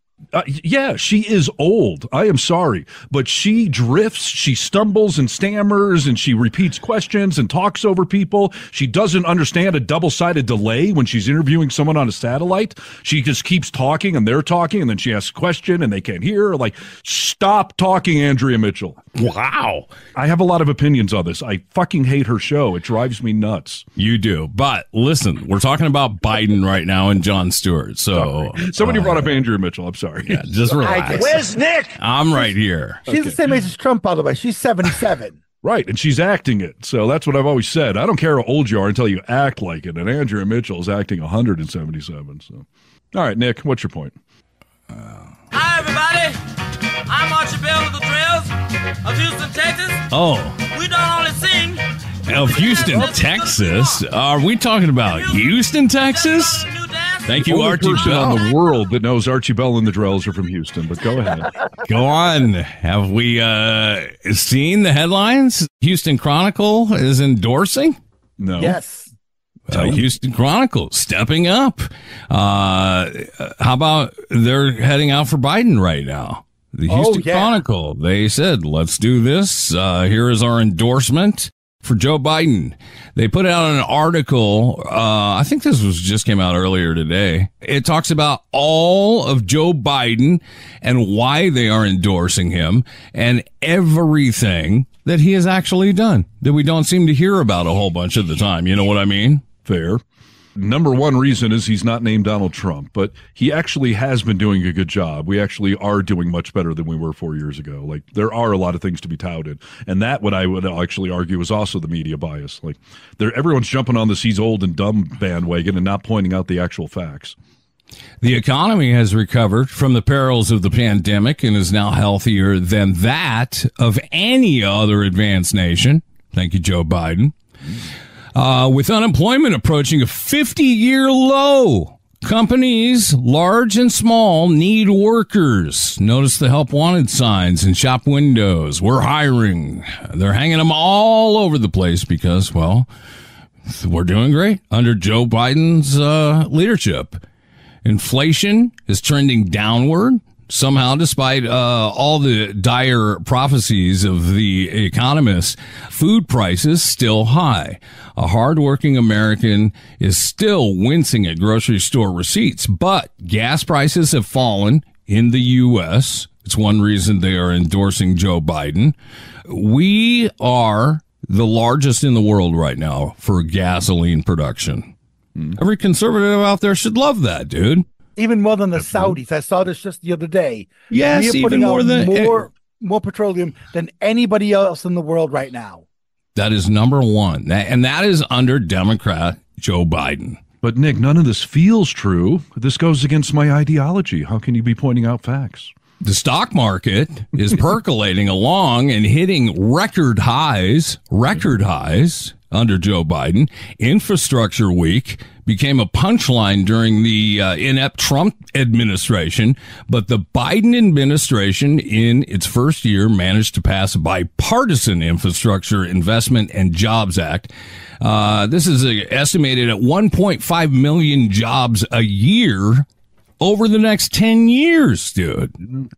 Yeah, she is old. I am sorry, but she drifts, she stumbles and stammers, and she repeats questions and talks over people. She doesn't understand a double-sided delay when she's interviewing someone on a satellite. She just keeps talking, and they're talking, and then she asks a question, and they can't hear her. Stop talking, Andrea Mitchell. Wow. I have a lot of opinions on this. I fucking hate her show. It drives me nuts. You do. But listen, we're talking about Biden right now and Jon Stewart. So somebody brought up Andrea Mitchell. I'm sorry. Yeah, just relax. Where's Nick? I'm right here. She's the same age as Trump, by the way. She's 77. Right, and she's acting it. So that's what I've always said. I don't care how old you are until you act like it. And Andrea Mitchell is acting 177. So, all right, Nick, what's your point? Hi, everybody. I'm Archie Bell of the Trails of Houston, Texas. Oh. We don't only sing. Of Houston, Texas? Are we talking about Houston, Texas? Thank you, Archie Bell. On the world that knows Archie Bell and the Drells are from Houston, but go ahead. Go on. Have we seen the headlines? Houston Chronicle is endorsing? No. Yes. Houston Chronicle stepping up. How about they're heading out for Biden right now? The Houston Chronicle, they said, let's do this. Here is our endorsement for Joe Biden. They put out an article. I think this just came out earlier today. It talks about all of Joe Biden and why they are endorsing him and everything that he has actually done that we don't seem to hear about a whole bunch of the time. You know what I mean? Fair. Number one reason is he's not named Donald Trump, but he actually has been doing a good job. We actually are doing much better than we were 4 years ago. Like, there are a lot of things to be touted. And that, what I would actually argue, is also the media bias. Like, everyone's jumping on this he's old and dumb bandwagon and not pointing out the actual facts. The economy has recovered from the perils of the pandemic and is now healthier than that of any other advanced nation. Thank you, Joe Biden. With unemployment approaching a 50-year low, companies, large and small, need workers. Notice the help wanted signs in shop windows. We're hiring. They're hanging them all over the place because, well, we're doing great under Joe Biden's leadership. Inflation is trending downward. Somehow, despite all the dire prophecies of the economists, food prices still high. A hardworking American is still wincing at grocery store receipts, but gas prices have fallen in the U.S. It's one reason they are endorsing Joe Biden. We are the largest in the world right now for gasoline production. Every conservative out there should love that, dude. Even more than the Saudis. I saw this just the other day. Yes, we are putting even more than more petroleum than anybody else in the world right now. That is number one, and that is under Democrat Joe Biden. But Nick, none of this feels true. This goes against my ideology. How can you be pointing out facts? The stock market is percolating along and hitting record highs under Joe Biden. Infrastructure week became a punchline during the inept Trump administration, but the Biden administration in its first year managed to pass a bipartisan Infrastructure Investment and Jobs Act. This is estimated at 1.5 million jobs a year over the next 10 years, dude.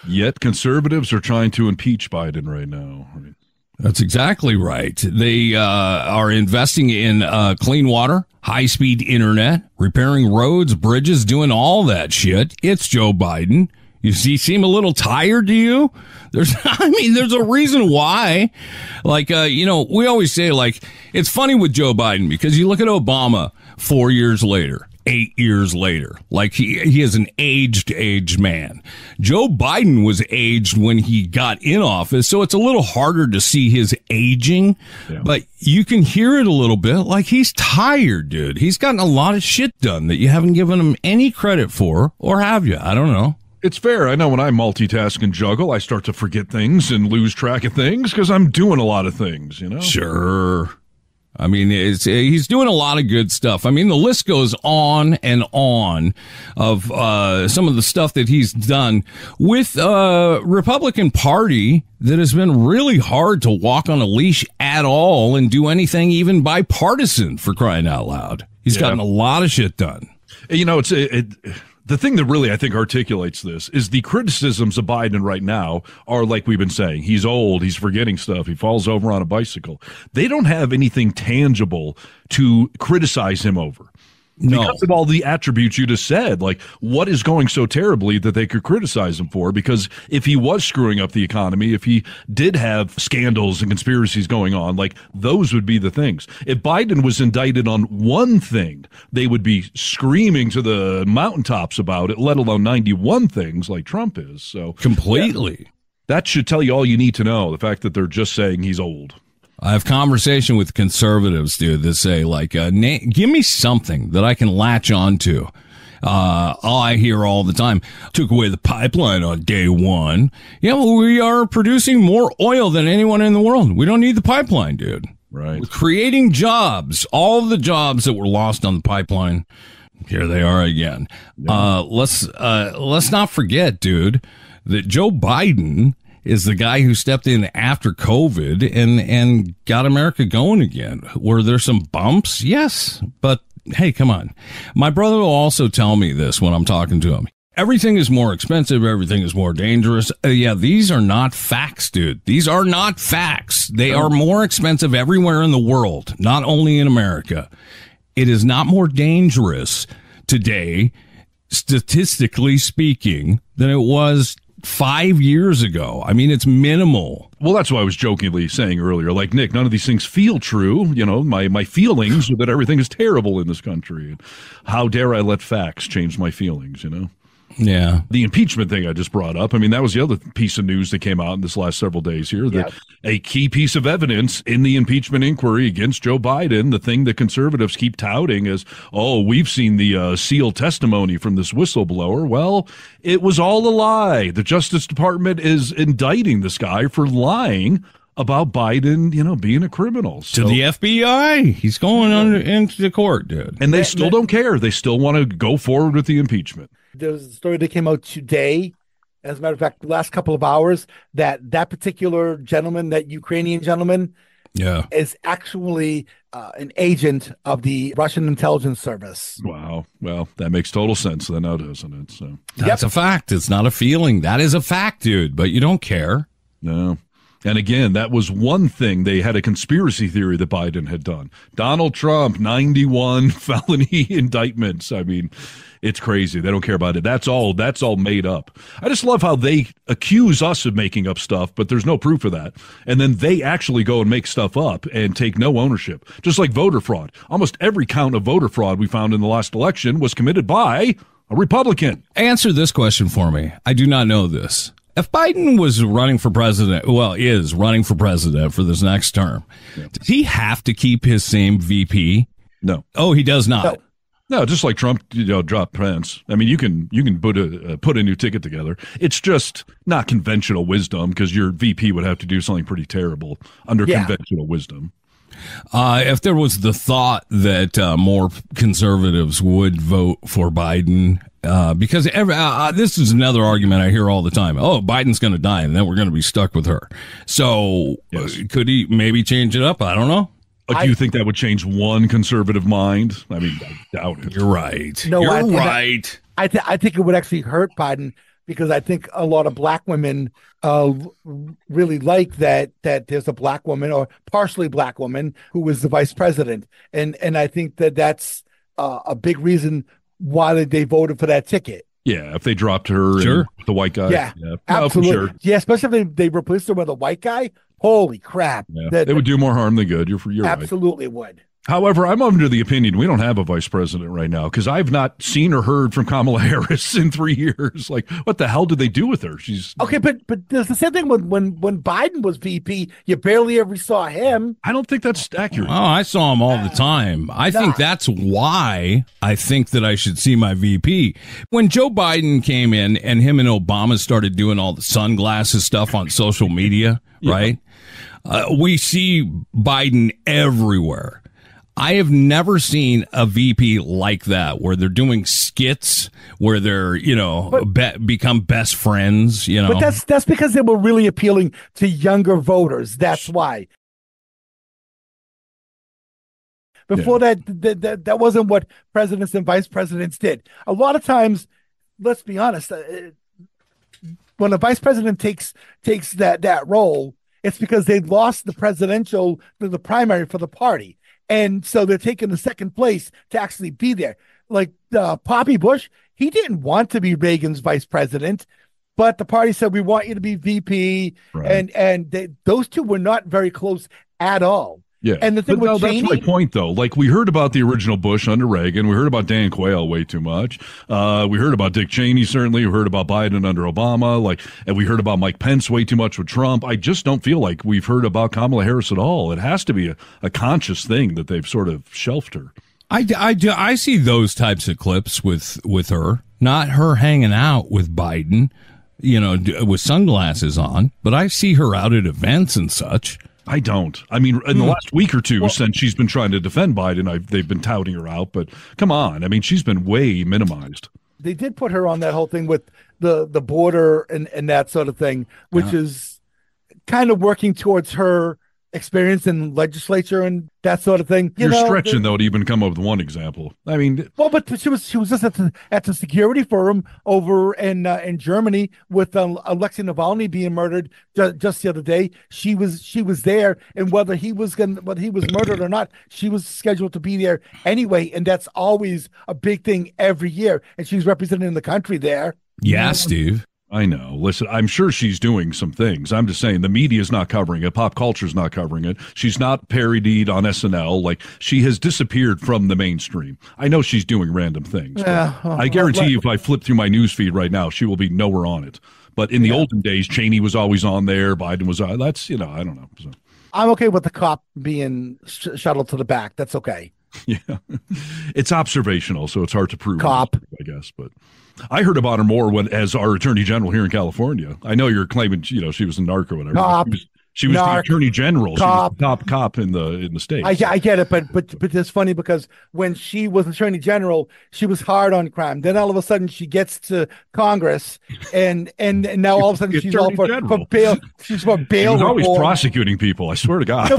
Yet conservatives are trying to impeach Biden right now. That's exactly right. They are investing in clean water, high-speed internet, repairing roads, bridges, doing all that shit. It's Joe Biden. You seem a little tired, do you? There's a reason why. Like, we always say, like, it's funny with Joe Biden because you look at Obama 4 years later. 8 years later. Like he is an aged man. Joe Biden was aged when he got in office, so it's a little harder to see his aging, but you can hear it a little bit. Like he's tired, dude. He's gotten a lot of shit done that you haven't given him any credit for, or have you? I don't know. It's fair. I know when I multitask and juggle, I start to forget things and lose track of things because I'm doing a lot of things, you know? Sure. I mean, he's doing a lot of good stuff. I mean, the list goes on and on of some of the stuff that he's done with Republican Party that has been really hard to walk on a leash at all and do anything even bipartisan, for crying out loud. He's gotten a lot of shit done. You know, the thing that really, I think, articulates this is the criticisms of Biden right now are, like we've been saying, he's old, he's forgetting stuff, he falls over on a bicycle. They don't have anything tangible to criticize him over. No. Because of all the attributes you just said, like what is going so terribly that they could criticize him for? Because if he was screwing up the economy, if he did have scandals and conspiracies going on, like those would be the things. If Biden was indicted on one thing, they would be screaming to the mountaintops about it, let alone 91 things like Trump is. So completely. That should tell you all you need to know, the fact that they're just saying he's old. I have conversation with conservatives, dude, that say, like, give me something that I can latch on to. I hear all the time, took away the pipeline on day one. Yeah, well, we are producing more oil than anyone in the world. We don't need the pipeline, dude. Right. We're creating jobs. All of the jobs that were lost on the pipeline, here they are again. Yeah. Let's not forget, dude, that Joe Biden is the guy who stepped in after COVID and got America going again. Were there some bumps? Yes. But hey, come on. My brother will also tell me this when I'm talking to him. Everything is more expensive. Everything is more dangerous. Yeah, these are not facts, dude. These are not facts. They are more expensive everywhere in the world, not only in America. It is not more dangerous today, statistically speaking, than it was 5 years ago. I mean, it's minimal. Well, that's why I was jokingly saying earlier, like, Nick, none of these things feel true. You know, my feelings are that everything is terrible in this country. How dare I let facts change my feelings, you know? Yeah. The impeachment thing I just brought up, I mean, that was the other piece of news that came out in this last several days here, that a key piece of evidence in the impeachment inquiry against Joe Biden, the thing that conservatives keep touting as, oh, we've seen the sealed testimony from this whistleblower. Well, it was all a lie. The Justice Department is indicting this guy for lying about Biden, you know, being a criminal. So, to the FBI. He's going into the court, dude. And they still don't care. They still want to go forward with the impeachment. There's a story that came out today, as a matter of fact, the last couple of hours, that particular gentleman, that Ukrainian gentleman, is actually an agent of the Russian intelligence service. Wow. Well, that makes total sense then now, doesn't it? So that's a fact. It's not a feeling. That is a fact, dude, but you don't care. No. And again, that was one thing. They had a conspiracy theory that Biden had done. Donald Trump, 91 felony indictments. I mean, it's crazy. They don't care about it. That's all made up. I just love how they accuse us of making up stuff, but there's no proof of that. And then they actually go and make stuff up and take no ownership. Just like voter fraud. Almost every count of voter fraud we found in the last election was committed by a Republican. Answer this question for me. I do not know this. If Biden was running for president, is running for president for this next term, does he have to keep his same VP? No. Oh, he does not. No, just like Trump, dropped Pence. I mean, you can put a new ticket together. It's just not conventional wisdom, because your VP would have to do something pretty terrible under conventional wisdom. If there was the thought that more conservatives would vote for Biden, because this is another argument I hear all the time. Oh, Biden's going to die, and then we're going to be stuck with her. So could he maybe change it up? I don't know. Do you think that would change one conservative mind? I mean, I doubt it. You're right. No, you're right. I think it would actually hurt Biden, because I think a lot of black women really like that there's a black woman, or partially black woman, who is the vice president, and I think that's a big reason why they voted for that ticket. Yeah, if they dropped her, and the white guy. Yeah, absolutely. No, for sure. Yeah, especially if they replaced her with a white guy. Holy crap! Yeah, they would do more harm than good. You're absolutely right. would. However, I'm under the opinion we don't have a vice president right now, because I've not seen or heard from Kamala Harris in 3 years. Like, what the hell did they do with her? She's okay, but there's the same thing when Biden was VP. You barely ever saw him. I don't think that's accurate. Oh, I saw him all the time. I think that's why I think that I should see my VP. When Joe Biden came in and him and Obama started doing all the sunglasses stuff on social media, right? We see Biden everywhere. I have never seen a VP like that, where they're doing skits, where they're, become best friends, But that's because they were really appealing to younger voters. That's why. Before that wasn't what presidents and vice presidents did. A lot of times, let's be honest, when a vice president takes that role, it's because they lost the primary for the party. And so they're taking the second place to actually be there. Like Poppy Bush, he didn't want to be Reagan's vice president, but the party said, we want you to be VP. Right. And those two were not very close at all. Yeah. And the thing with Cheney, that's my point, though. Like, we heard about the original Bush under Reagan. We heard about Dan Quayle way too much. We heard about Dick Cheney, certainly. We heard about Biden under Obama. And we heard about Mike Pence way too much with Trump. I just don't feel like we've heard about Kamala Harris at all. It has to be a conscious thing that they've sort of shelved her. I see those types of clips with her, not her hanging out with Biden, with sunglasses on, but I see her out at events and such. I don't. I mean, in the last week or two, since she's been trying to defend Biden, they've been touting her out. But come on, I mean, she's been way minimized. They did put her on that whole thing with the border and that sort of thing, which is kind of working towards her experience in legislature and that sort of thing. You're stretching, though, to even come up with one example. I mean, well, but she was just at the security forum over in Germany with Alexei Navalny being murdered just the other day. She was there, and whether he was murdered or not, she was scheduled to be there anyway, and that's always a big thing every year. And she's representing the country there. Yeah, Steve. I know. Listen, I'm sure she's doing some things. I'm just saying the media's not covering it. Pop culture's not covering it. She's not parodied on SNL. Like, she has disappeared from the mainstream. I know she's doing random things. Yeah, I guarantee you if I flip through my news feed right now, she will be nowhere on it. But in the olden days, Cheney was always on there. Biden was on. That's, I don't know. So. I'm okay with the cop being shuttled to the back. That's okay. Yeah. It's observational, so it's hard to prove. Cop. I guess, but I heard about her more as our attorney general here in California. I know you're claiming, she was a narc or whatever. Cop. She was the attorney general. Cop. She was the top cop in the state. I get it, but it's funny because when she was attorney general, she was hard on crime. Then all of a sudden she gets to Congress, and now all of a sudden she's all for bail. She's for bail. She was always reform. prosecuting people. I swear to God. No,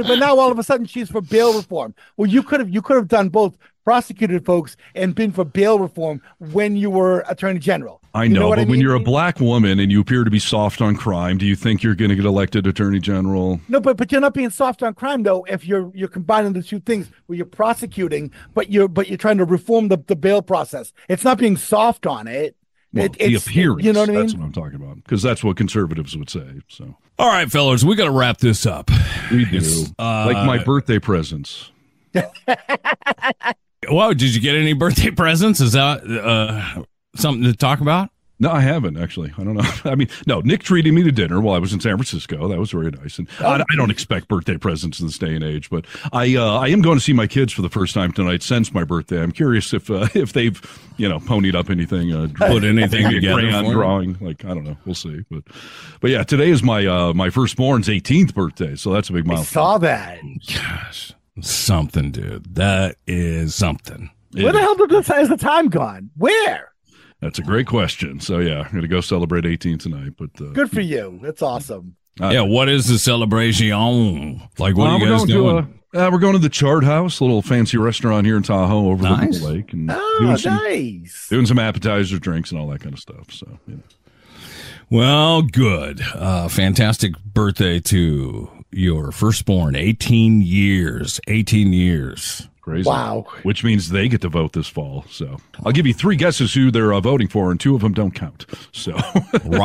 but now all of a sudden she's for bail reform. Well, you could have done both. Prosecuted folks and been for bail reform when you were attorney general. I know, but when you're a black woman and you appear to be soft on crime, do you think you're going to get elected attorney general? No, but you're not being soft on crime though. If you're combining the two things where you're prosecuting, but you're trying to reform the bail process. It's not being soft on it. Well, the appearance. You know what I mean? That's what I'm talking about, because that's what conservatives would say. So, all right, fellas, we got to wrap this up. We do. Like my birthday presents. Whoa, did you get any birthday presents? Is that something to talk about? No, I haven't, actually. I don't know. I mean, no, Nick treated me to dinner while I was in San Francisco. That was very nice. And I don't expect birthday presents in this day and age, but I am going to see my kids for the first time tonight since my birthday. I'm curious if they've, ponied up anything, put anything together. Crayon drawing. Like, I don't know. We'll see. But yeah, today is my firstborn's 18th birthday, so that's a big milestone. I saw that. Gosh. Something, dude. That is something. Where the hell has the time gone? Where? That's a great question. So, yeah, I'm going to go celebrate 18 tonight. But good for you. That's awesome. Yeah, what is the celebration? Like, what are you guys doing? We're going to the Chart House, a little fancy restaurant here in Tahoe overlooking the lake. And doing some appetizer drinks and all that kind of stuff. So, yeah. Well, good. Fantastic birthday to your firstborn. 18 years. Crazy. Wow. Which means they get to vote this fall. So I'll give you 3 guesses who they're voting for, and 2 of them don't count. So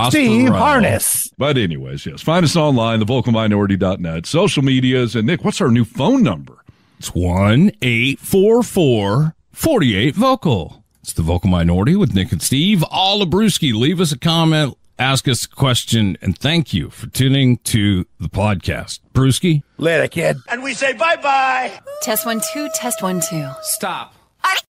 Steve Harness. But anyways, yes. Find us online, thevocalminority.net, social medias. And Nick, what's our new phone number? It's 1-844-48-VOCAL. It's the Vocal Minority with Nick and Steve. All Brewski. Leave us a comment. Ask us a question, and thank you for tuning to the podcast. Brewski? Later, kid. And we say bye-bye. Test 1 2, test 1 2. Stop.